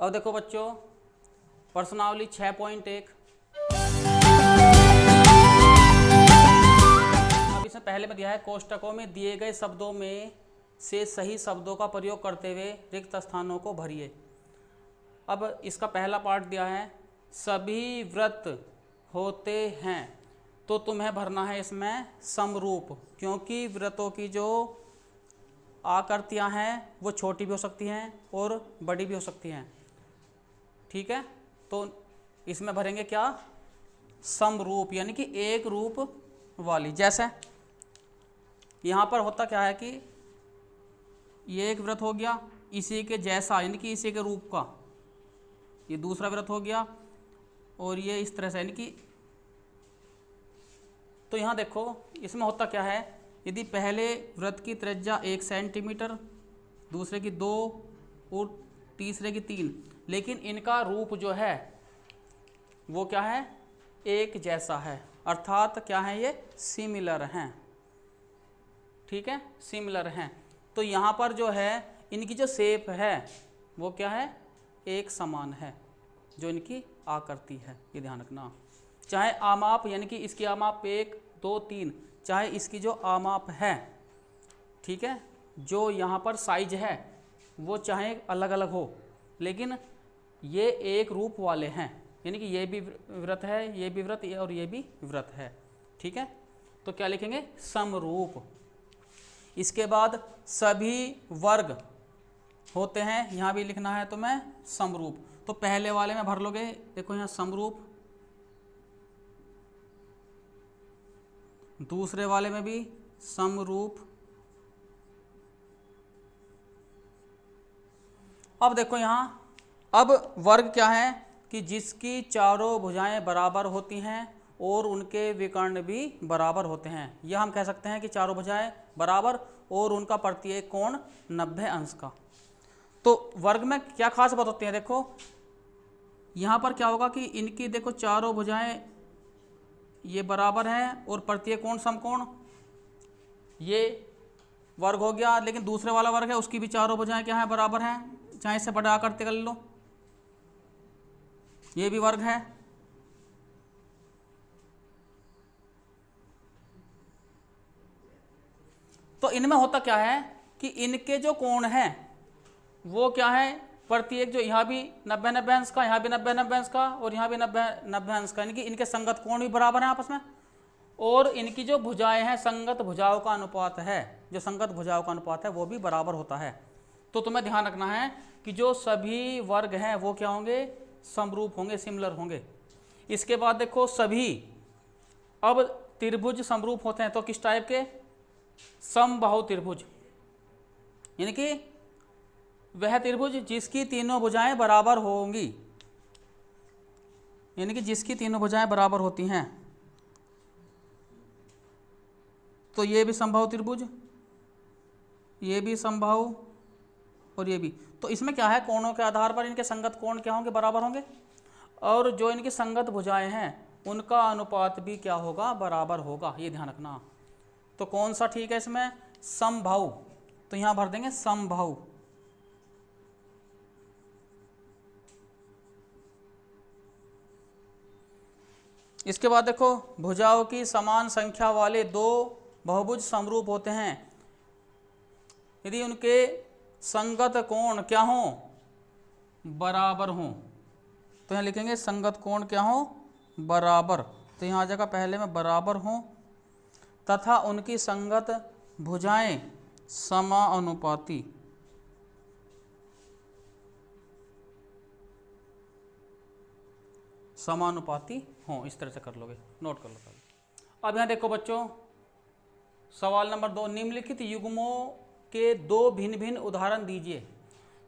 अब देखो बच्चों प्रश्नावली 6.1। अब इसमें पहले में दिया है कोष्टकों में दिए गए शब्दों में से सही शब्दों का प्रयोग करते हुए रिक्त स्थानों को भरिए। अब इसका पहला पार्ट दिया है सभी व्रत होते हैं, तो तुम्हें भरना है इसमें समरूप, क्योंकि व्रतों की जो आकृतियां हैं वो छोटी भी हो सकती हैं और बड़ी भी हो सकती हैं। ठीक है, तो इसमें भरेंगे क्या, समरूप, यानी कि एक रूप वाली। जैसे यहाँ पर होता क्या है कि ये एक व्रत हो गया इसी के जैसा, यानी कि इसी के रूप का, ये दूसरा व्रत हो गया और ये इस तरह से, यानी कि तो यहाँ देखो इसमें होता क्या है, यदि पहले व्रत की त्रिज्या 1 सेंटीमीटर, दूसरे की 2 और तीसरे की 3, लेकिन इनका रूप जो है वो क्या है, एक जैसा है, अर्थात क्या है, ये सिमिलर हैं। ठीक है, सिमिलर हैं। तो यहाँ पर जो है इनकी जो शेप है वो क्या है, एक समान है, जो इनकी आकृति है, ये ध्यान रखना। चाहे आमाप, यानी कि इसकी आमाप 1 2 3, चाहे इसकी जो आमाप है, ठीक है, जो यहाँ पर साइज है वो चाहे अलग अलग हो, लेकिन ये एक रूप वाले हैं, यानी कि ये भी व्रत है, ये भी व्रत, और ये भी व्रत है। ठीक है, तो क्या लिखेंगे, समरूप। इसके बाद सभी वर्ग होते हैं, यहाँ भी लिखना है तुम्हें समरूप। तो पहले वाले में भर लोगे, देखो यहाँ समरूप, दूसरे वाले में भी समरूप। अब देखो यहाँ, अब वर्ग क्या है कि जिसकी चारों भुजाएं बराबर होती हैं और उनके विकर्ण भी बराबर होते हैं। यह हम कह सकते हैं कि चारों भुजाएं बराबर और उनका प्रत्येक कोण 90 अंश का। तो वर्ग में क्या खास बात होती है, देखो यहाँ पर क्या होगा कि इनकी देखो चारों भुजाएं ये बराबर हैं और प्रत्येक कोण समकोण, ये वर्ग हो गया। लेकिन दूसरे वाला वर्ग है उसकी भी चारों भुजाएं क्या है, बराबर हैं, चाहे इससे बड़ा आकृति कर लो, ये भी वर्ग है। तो इनमें होता क्या है कि इनके जो कोण हैं वो क्या है, प्रत्येक, जो यहाँ भी 90-90 अंश का, यहाँ भी 90-90 अंश का और यहाँ भी 90-90 अंश का, यानी कि इनके संगत कोण भी बराबर हैं आपस में। और इनकी जो भुजाएं हैं, संगत भुजाओं का अनुपात है, जो संगत भुजाओं का अनुपात है वो भी बराबर होता है। तो तुम्हें ध्यान रखना है कि जो सभी वर्ग हैं वो क्या होंगे, समरूप होंगे, सिमिलर होंगे। इसके बाद देखो सभी, अब त्रिभुज समरूप होते हैं, तो किस टाइप के, समबाहु त्रिभुज, यानी कि वह त्रिभुज जिसकी तीनों भुजाएं बराबर होंगी, यानी कि जिसकी तीनों भुजाएं बराबर होती हैं। तो ये भी समबाहु त्रिभुज, ये भी समबाहु और ये भी। तो इसमें क्या है, कोणों के आधार पर इनके संगत कोण क्या होंगे, बराबर होंगे, और जो इनकी संगत भुजाएं हैं उनका अनुपात भी क्या होगा, बराबर होगा, ये ध्यान रखना। तो कौन सा ठीक है इसमें, समबाहु, तो यहां भर देंगे समबाहु। इसके बाद देखो भुजाओं की समान संख्या वाले दो बहुभुज समरूप होते हैं यदि उनके संगत कोण क्या हो, बराबर हो। तो यहाँ लिखेंगे संगत कोण क्या हो, बराबर। तो यहाँ आ जाएगा पहले में बराबर हो, तथा उनकी संगत भुजाएं समानुपाती। समानुपाती हो, इस तरह से कर लोगे, नोट कर लो पहले। अब यहाँ देखो बच्चों सवाल नंबर 2, निम्नलिखित युग्मों के 2 भिन्न भिन्न उदाहरण दीजिए।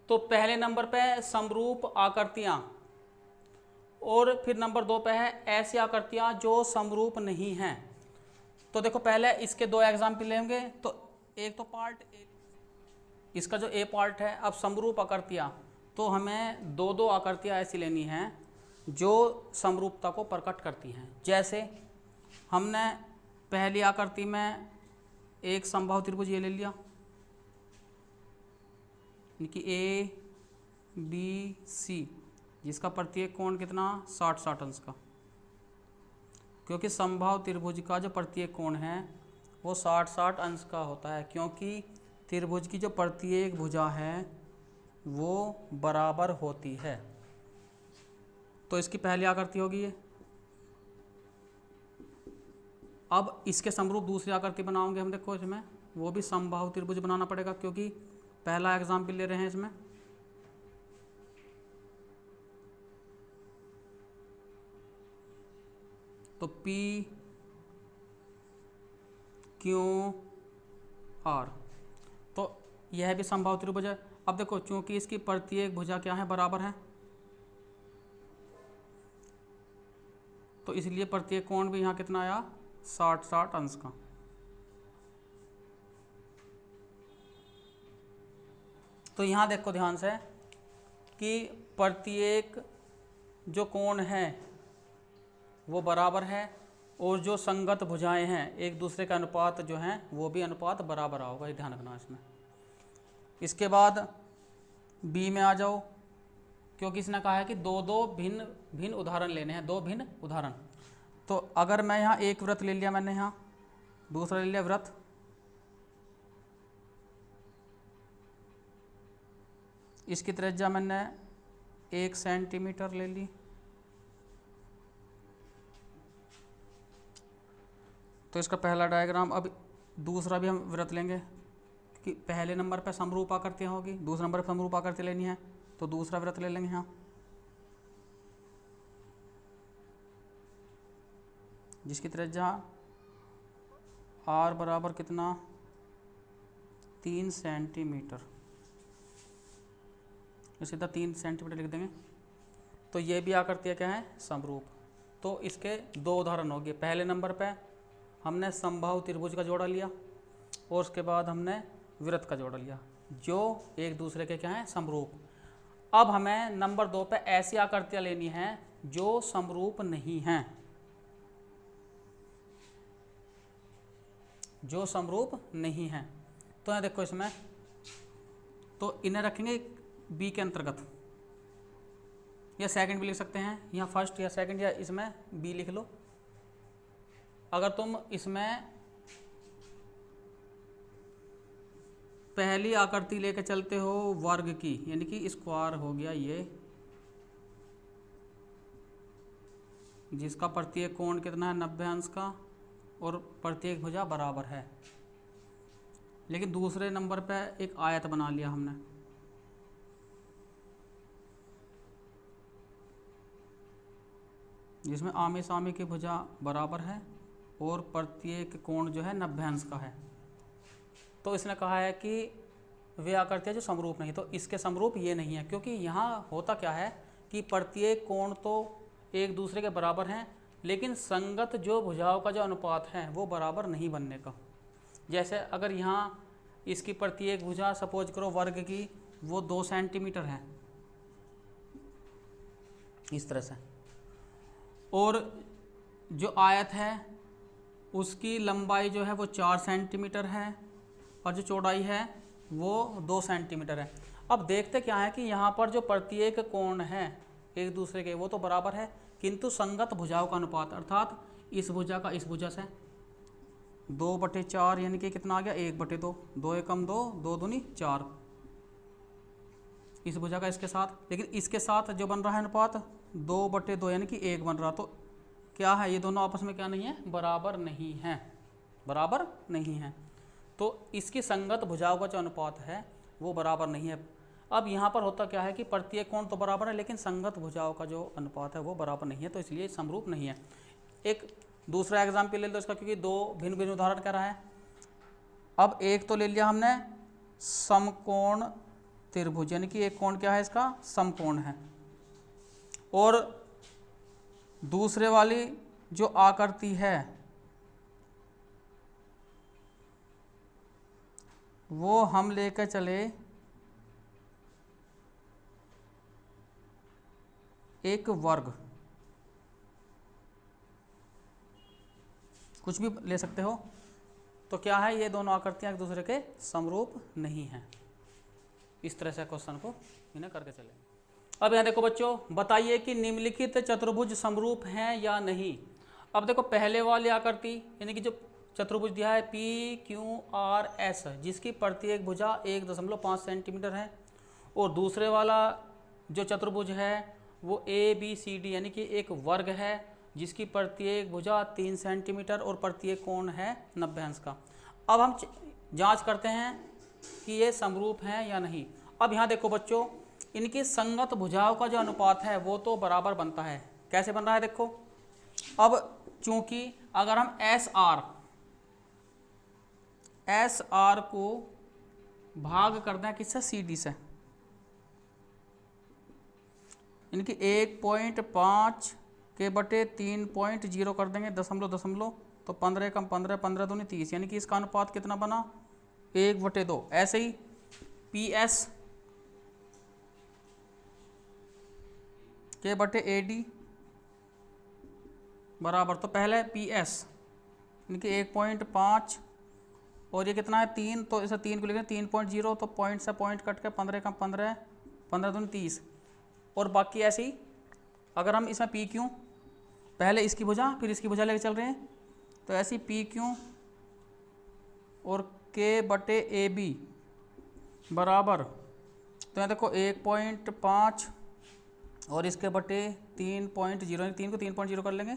तो पहले नंबर पे समरूप आकृतियां, और फिर नंबर 2 पे है ऐसी आकृतियां जो समरूप नहीं हैं। तो देखो पहले इसके 2 एग्जाम्पल लेंगे। तो एक तो पार्ट इसका जो ए पार्ट है, अब समरूप आकृतियां, तो हमें 2 आकृतियां ऐसी लेनी हैं जो समरूपता को प्रकट करती हैं। जैसे हमने पहली आकृति में एक समबाहु त्रिभुज ये ले लिया, यानी कि ए बी सी, जिसका प्रत्येक कोण कितना 60 अंश का, क्योंकि समबाहु त्रिभुज का जो प्रत्येक कोण है वो 60 अंश का होता है, क्योंकि त्रिभुज की जो प्रत्येक भुजा है वो बराबर होती है। तो इसकी पहली आकृति होगी ये। अब इसके समरूप दूसरी आकृति बनाओगे हम, देखो इसमें वो भी समबाहु त्रिभुज बनाना पड़ेगा, क्योंकि पहला एग्जाम्पल ले रहे हैं इसमें। तो P Q R, तो यह भी समबाहु त्रिभुज है। अब देखो चूंकि इसकी प्रत्येक भुजा क्या है, बराबर है, तो इसलिए प्रत्येक कोण भी यहाँ कितना आया 60 अंश का। तो यहाँ देखो ध्यान से कि प्रत्येक जो कोण है वो बराबर है, और जो संगत भुजाएं हैं एक दूसरे का अनुपात जो है वो भी अनुपात बराबर होगा, ये ध्यान रखना इसमें। इसके बाद बी में आ जाओ, क्योंकि इसने कहा है कि दो भिन्न भिन्न उदाहरण लेने हैं, दो भिन्न उदाहरण। तो अगर मैं यहाँ एक वृत्त ले लिया मैंने, यहाँ दूसरा ले लिया वृत्त, इसकी त्रिज्या मैंने 1 सेंटीमीटर ले ली, तो इसका पहला डायग्राम। अब दूसरा भी हम वृत्त लेंगे, कि पहले नंबर पर समरूप आकृतियाँ होगी, दूसरे नंबर पर समरूप आकृति लेनी है, तो दूसरा वृत्त ले लेंगे यहाँ, जिसकी त्रिज्या r बराबर कितना 3 सेंटीमीटर, सीधा 3 सेंटीमीटर लिख देंगे। तो ये भी आकृतियाँ क्या है, समरूप। तो इसके दो उदाहरण हो गए। पहले नंबर पे हमने समबाहु त्रिभुज का जोड़ा लिया, और उसके बाद हमने वृत्त का जोड़ा लिया, जो एक दूसरे के क्या है, समरूप। अब हमें नंबर 2 पे ऐसी आकृतियाँ लेनी हैं जो समरूप नहीं हैं, जो समरूप नहीं हैं। तो यहाँ देखो इसमें, तो इन्हें रखेंगे बी के अंतर्गत, या सेकंड भी लिख सकते हैं, यहाँ फर्स्ट या सेकंड, या इसमें बी लिख लो। अगर तुम इसमें पहली आकृति लेके चलते हो वर्ग की, यानी कि स्क्वायर हो गया ये, जिसका प्रत्येक कोण कितना है 90 अंश का, और प्रत्येक भुजा बराबर है। लेकिन दूसरे नंबर पे एक आयत बना लिया हमने, जिसमें आमे सामे की भुजा बराबर है और प्रत्येक कोण जो है 90 अंश का है। तो इसने कहा है कि वे आकृतियाँ जो समरूप नहीं, तो इसके समरूप ये नहीं है, क्योंकि यहाँ होता क्या है कि प्रत्येक कोण तो एक दूसरे के बराबर हैं, लेकिन संगत जो भुजाओं का जो अनुपात है वो बराबर नहीं बनने का। जैसे अगर यहाँ इसकी प्रत्येक भुजा सपोज करो वर्ग की वो 2 सेंटीमीटर है, इस तरह से, और जो आयत है उसकी लंबाई जो है वो 4 सेंटीमीटर है, और जो चौड़ाई है वो 2 सेंटीमीटर है। अब देखते क्या है कि यहाँ पर जो प्रत्येक कोण है एक दूसरे के वो तो बराबर है, किंतु संगत भुजाओं का अनुपात, अर्थात इस भुजा का इस भुजा से 2/4, यानी कि कितना आ गया 1/2, 2 एकम 2, 2 दूनी 4, इस भुजा का इसके साथ। लेकिन इसके साथ जो बन रहा है अनुपात 2/2, यानी कि 1 बन रहा। तो क्या है, ये दोनों आपस में क्या नहीं है, बराबर नहीं है, बराबर नहीं है। तो इसकी संगत भुजाओं का जो अनुपात है वो बराबर नहीं है। अब यहाँ पर होता क्या है कि प्रत्येक कोण तो बराबर है, लेकिन संगत भुजाओं का जो अनुपात है वो बराबर नहीं है, तो इसलिए समरूप नहीं है। एक दूसरा एग्जाम्पल ले लो इसका, क्योंकि दो भिन्न भिन्न उदाहरण कह रहा है। अब एक तो ले लिया हमने समकोण त्रिभुज, यानी कि एक कोण क्या है इसका, समकोण है, और दूसरे वाली जो आकृति है वो हम लेकर चले एक वर्ग, कुछ भी ले सकते हो। तो क्या है, ये दोनों आकृतियां एक दूसरे के समरूप नहीं हैं। इस तरह से क्वेश्चन को इन्हें करके चलें। अब यहाँ देखो बच्चों, बताइए कि निम्नलिखित चतुर्भुज समरूप हैं या नहीं। अब देखो पहले वाली आकृति यानी कि जो चतुर्भुज दिया है PQRS, जिसकी प्रत्येक भुजा 1.5 सेंटीमीटर है, और दूसरे वाला जो चतुर्भुज है वो ABCD यानी कि एक वर्ग है, जिसकी प्रत्येक भुजा 3 सेंटीमीटर और प्रत्येक कोण है 90 अंश का। अब हम जांच करते हैं कि ये समरूप हैं या नहीं। अब यहाँ देखो बच्चों, इनकी संगत भुजाओं का जो अनुपात है वो तो बराबर बनता है। कैसे बन रहा है देखो, अब चूंकि अगर हम एस आर को भाग कर दें किससे, CD से, इनकी 1.5 के बटे 3.0 कर देंगे दशमलव, तो 15 कम 15, 15 दूनी 30, यानी कि इसका अनुपात कितना बना, 1/2। ऐसे ही PS के बटे AD बराबर, तो पहले PS इनकी 1.5 और ये कितना है 3, तो इसे 3 को लिखें 3.0, तो पॉइंट से पॉइंट कट के 15 कम 15, 15 दूनी 30, और बाकी ऐसे ही अगर हम इसमें PQ पहले इसकी भुजा फिर इसकी भुजा लेके चल रहे हैं, तो ऐसी PQ और K बटे AB बराबर, तो यहाँ देखो 1.5 और इसके बटे 3.0, 3 को 3.0 कर लेंगे,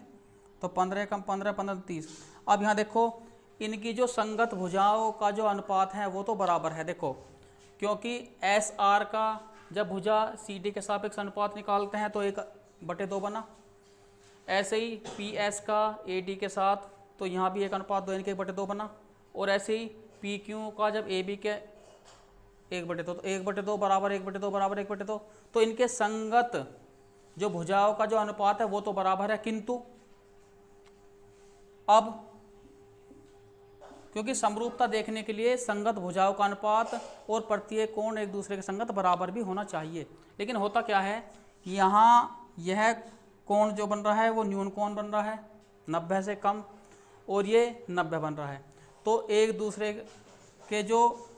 तो 15 कम 15, 15 30। अब यहाँ देखो इनकी जो संगत भुजाओं का जो अनुपात है वो तो बराबर है। देखो क्योंकि SR का जब भुजा CD के सापेक्ष अनुपात निकालते हैं तो 1/2 बना, ऐसे ही PS का AD के साथ, तो यहाँ भी एक अनुपात 2 यानी कि 1/2 बना, और ऐसे ही PQ का जब AB के 1/2, तो 1/2 बराबर 1/2 बराबर 1/2, तो इनके संगत जो भुजाओं का जो अनुपात है वो तो बराबर है। किंतु अब क्योंकि समरूपता देखने के लिए संगत भुजाओं का अनुपात और प्रत्येक कोण एक दूसरे के संगत बराबर भी होना चाहिए, लेकिन होता क्या है, यहाँ यह कोण जो बन रहा है वो न्यून कोण बन रहा है 90 से कम, और ये 90 बन रहा है, तो एक दूसरे के जो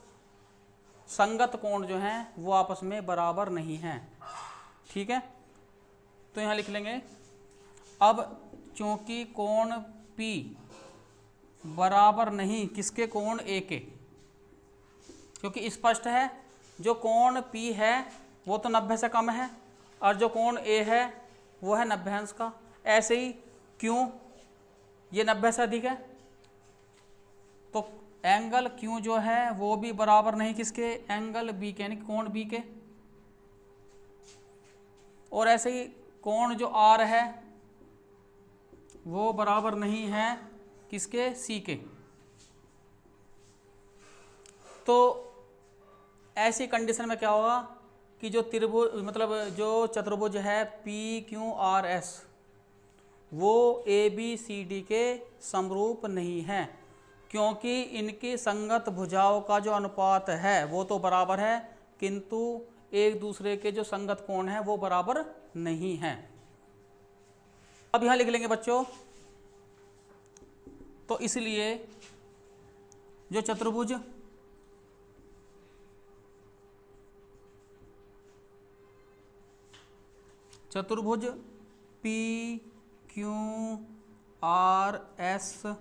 संगत कोण जो हैं वो आपस में बराबर नहीं हैं। ठीक है, तो यहाँ लिख लेंगे, अब चूंकि कोण P बराबर नहीं किसके, कोण A के, क्योंकि स्पष्ट है जो कोण P है वो तो 90 से कम है, और जो कोण A है वो है 90 अंश का। ऐसे ही क्यों ये 90 से अधिक है, तो एंगल Q जो है वो भी बराबर नहीं किसके, एंगल B के, यानी कोण B के। और ऐसे ही कोण जो R है वो बराबर नहीं है किसके, C के। तो ऐसी कंडीशन में क्या होगा कि जो त्रिभुज मतलब जो चतुर्भुज है PQRS वो ABCD के समरूप नहीं है, क्योंकि इनकी संगत भुजाओं का जो अनुपात है वो तो बराबर है, किंतु एक दूसरे के जो संगत कोण है वो बराबर नहीं है। अब यहां लिख लेंगे बच्चों, तो इसलिए जो चतुर्भुज PQRS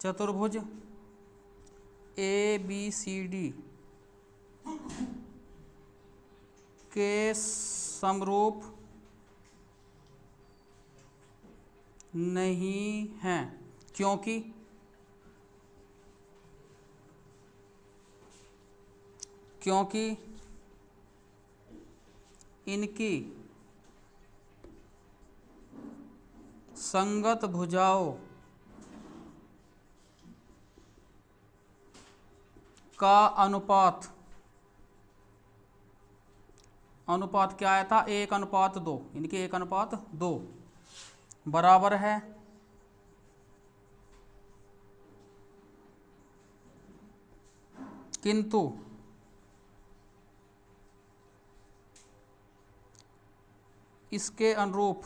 चतुर्भुज ABCD के समरूप नहीं हैं, क्योंकि इनकी संगत भुजाओं का अनुपात क्या आया था, 1:2, इनके 1:2 बराबर है किंतु इसके अनुरूप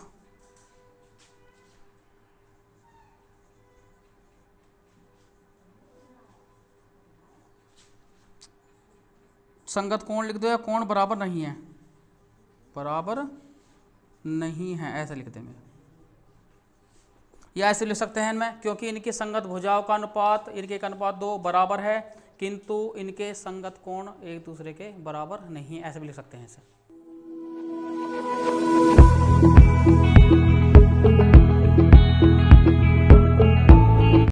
संगत कोण लिख दो या कोण बराबर नहीं है, बराबर नहीं है, ऐसे लिख देंगे। या ऐसे लिख सकते हैं इनमें, क्योंकि इनकी संगत भुजाओं का अनुपात, इनके का अनुपात 2 बराबर है, किंतु इनके संगत कोण एक दूसरे के बराबर नहीं है, ऐसे भी लिख सकते हैं इसे।